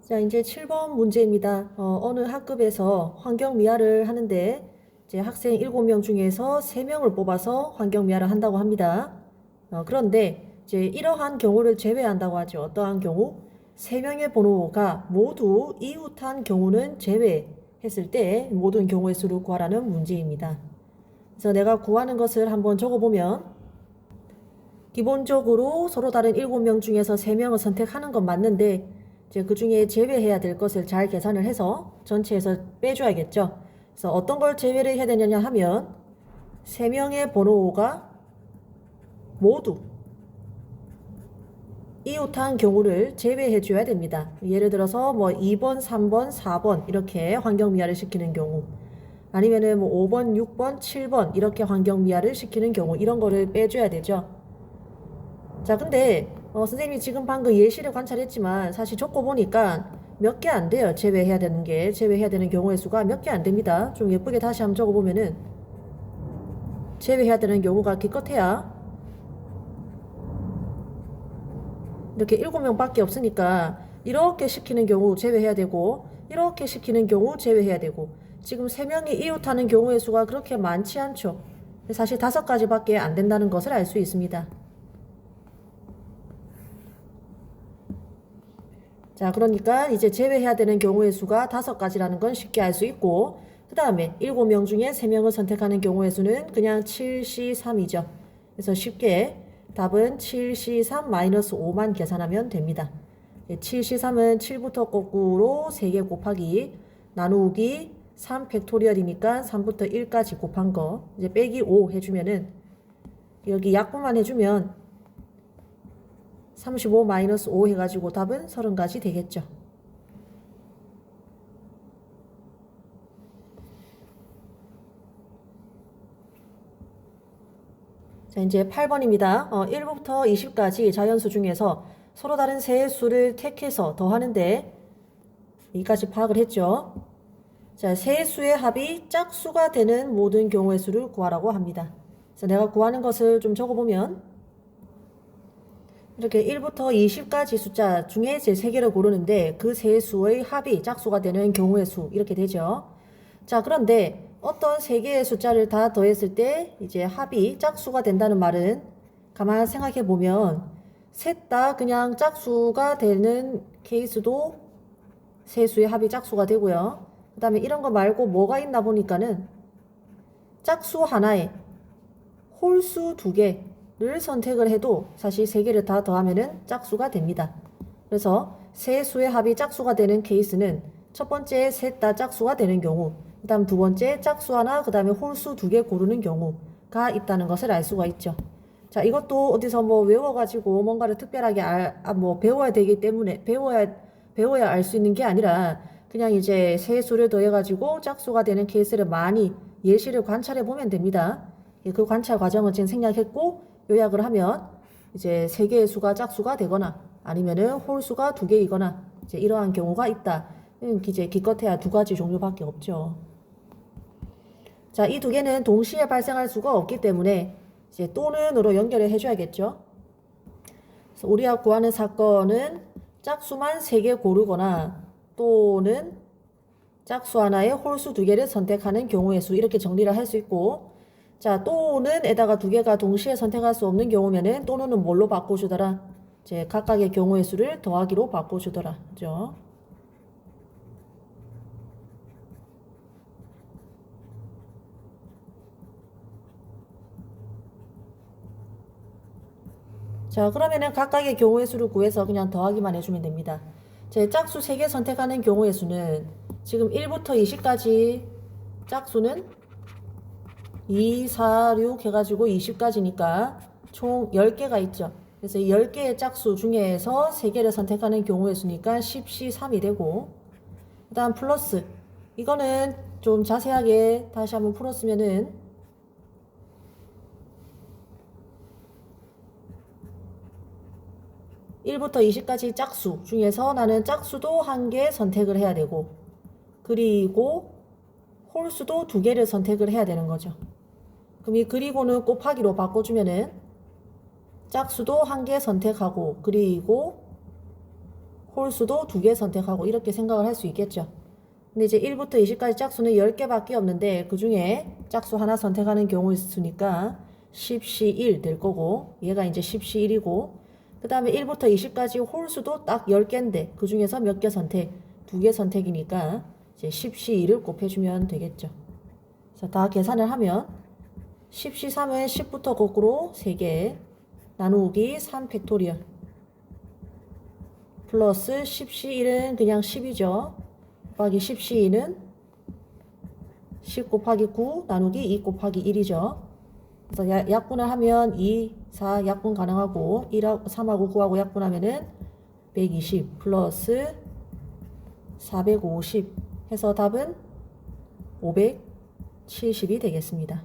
자, 이제 7번 문제입니다. 어느 학급에서 환경미화를 하는데 이제 학생 7명 중에서 3명을 뽑아서 환경미화를 한다고 합니다. 그런데 이제 이러한 경우를 제외한다고 하죠. 어떠한 경우? 3명의 번호가 모두 이웃한 경우는 제외했을 때 모든 경우의 수를 구하라는 문제입니다. 그래서 내가 구하는 것을 한번 적어보면 기본적으로 서로 다른 7명 중에서 3명을 선택하는 건 맞는데 이제 그 중에 제외해야 될 것을 잘 계산을 해서 전체에서 빼줘야겠죠. 그래서 어떤 걸 제외를 해야 되느냐 하면 3명의 번호가 모두 이웃한 경우를 제외해 줘야 됩니다. 예를 들어서 뭐 2번, 3번, 4번 이렇게 환경미화를 시키는 경우, 아니면은 뭐 5번, 6번, 7번 이렇게 환경미화를 시키는 경우, 이런 거를 빼줘야 되죠. 자, 근데 선생님이 지금 방금 예시를 관찰했지만 사실 적고 보니까 몇 개 안 돼요. 제외해야 되는 경우의 수가 몇 개 안 됩니다. 좀 예쁘게 다시 한번 적어보면은 제외해야 되는 경우가 기껏해야 이렇게 7명밖에 없으니까 이렇게 시키는 경우 제외해야 되고, 이렇게 시키는 경우 제외해야 되고, 지금 3명이 이웃하는 경우의 수가 그렇게 많지 않죠. 사실 5가지밖에 안 된다는 것을 알 수 있습니다. 자, 그러니까 이제 제외해야 되는 경우의 수가 5가지라는 건 쉽게 알 수 있고, 그 다음에 7명 중에 3명을 선택하는 경우의 수는 그냥 7C3이죠. 그래서 쉽게 답은 7C3-5만 계산하면 됩니다. 7C3은 7부터 거꾸로 3개 곱하기 나누기 3 팩토리얼이니까 3부터 1까지 곱한 거, 이제 빼기 5 해주면은, 여기 약분만 해주면 35-5 해가지고 답은 30가지 되겠죠. 자, 이제 8번입니다. 1부터 20까지 자연수 중에서 서로 다른 세 수를 택해서 더하는데 여기까지 파악을 했죠. 자, 세 수의 합이 짝수가 되는 모든 경우의 수를 구하라고 합니다. 그래서 내가 구하는 것을 좀 적어보면 이렇게 1부터 20까지 숫자 중에 제 3개를 고르는데 그 세 수의 합이 짝수가 되는 경우의 수, 이렇게 되죠. 자, 그런데 어떤 3개의 숫자를 다 더했을 때 이제 합이 짝수가 된다는 말은, 가만 생각해 보면 셋 다 그냥 짝수가 되는 케이스도 세 수의 합이 짝수가 되고요. 그 다음에 이런 거 말고 뭐가 있나 보니까는 짝수 하나에 홀수 2개를 선택을 해도 사실 3개를 다 더하면은 짝수가 됩니다. 그래서 세 수의 합이 짝수가 되는 케이스는 첫 번째 셋 다 짝수가 되는 경우, 그 다음 두 번째 짝수 하나, 그 다음에 홀수 2개 고르는 경우가 있다는 것을 알 수가 있죠. 자, 이것도 어디서 뭐 외워가지고 뭔가를 특별하게 배워야 되기 때문에 배워야 알 수 있는 게 아니라 그냥 이제 세 수를 더해가지고 짝수가 되는 케이스를 많이 예시를 관찰해 보면 됩니다. 그 관찰 과정은 지금 생략했고, 요약을 하면 이제 3개의 수가 짝수가 되거나 아니면은 홀수가 2개이거나 이제 이러한 경우가 있다. 이제 기껏해야 2가지 종류밖에 없죠. 자, 이 2개는 동시에 발생할 수가 없기 때문에 이제 또는으로 연결을 해줘야겠죠. 그래서 우리가 구하는 사건은 짝수만 3개 고르거나 또는 짝수 하나에 홀수 2개를 선택하는 경우의 수, 이렇게 정리를 할 수 있고, 자, 또는에다가 2개가 동시에 선택할 수 없는 경우면은 또는은 뭘로 바꿔주더라? 이제 각각의 경우의 수를 더하기로 바꿔주더라. 그죠? 자, 그러면은 각각의 경우의 수를 구해서 그냥 더하기만 해주면 됩니다. 제 짝수 3개 선택하는 경우의 수는 지금 1부터 20까지 짝수는 2, 4, 6 해가지고 20까지니까 총 10개가 있죠. 그래서 10개의 짝수 중에서 3개를 선택하는 경우의 수니까 10C3이 되고, 그 다음 플러스, 이거는 좀 자세하게 다시 한번 풀었으면은 1부터 20까지 짝수 중에서 나는 짝수도 1개 선택을 해야 되고, 그리고 홀수도 2개를 선택을 해야 되는 거죠. 그럼 이 그리고는 곱하기로 바꿔주면은 짝수도 1개 선택하고, 그리고 홀수도 2개 선택하고 이렇게 생각을 할 수 있겠죠. 근데 이제 1부터 20까지 짝수는 10개밖에 없는데 그 중에 짝수 하나 선택하는 경우의 수니까 10C1 될 거고 얘가 이제 10C1이고 그 다음에 1부터 20까지 홀수도 딱 10개인데 그 중에서 몇 개 선택? 2개 선택이니까 이제 10C2를 곱해주면 되겠죠. 자, 다 계산을 하면 10C3은 10부터 거꾸로 3개 나누기 3팩토리얼 플러스 10C1은 그냥 10이죠. 곱하기 10C2는 10 곱하기 9 나누기 2 곱하기 1이죠. 그래서 약분을 하면 2, 4 약분 가능하고 3하고 9하고 약분하면은 120 플러스 450 해서 답은 570이 되겠습니다.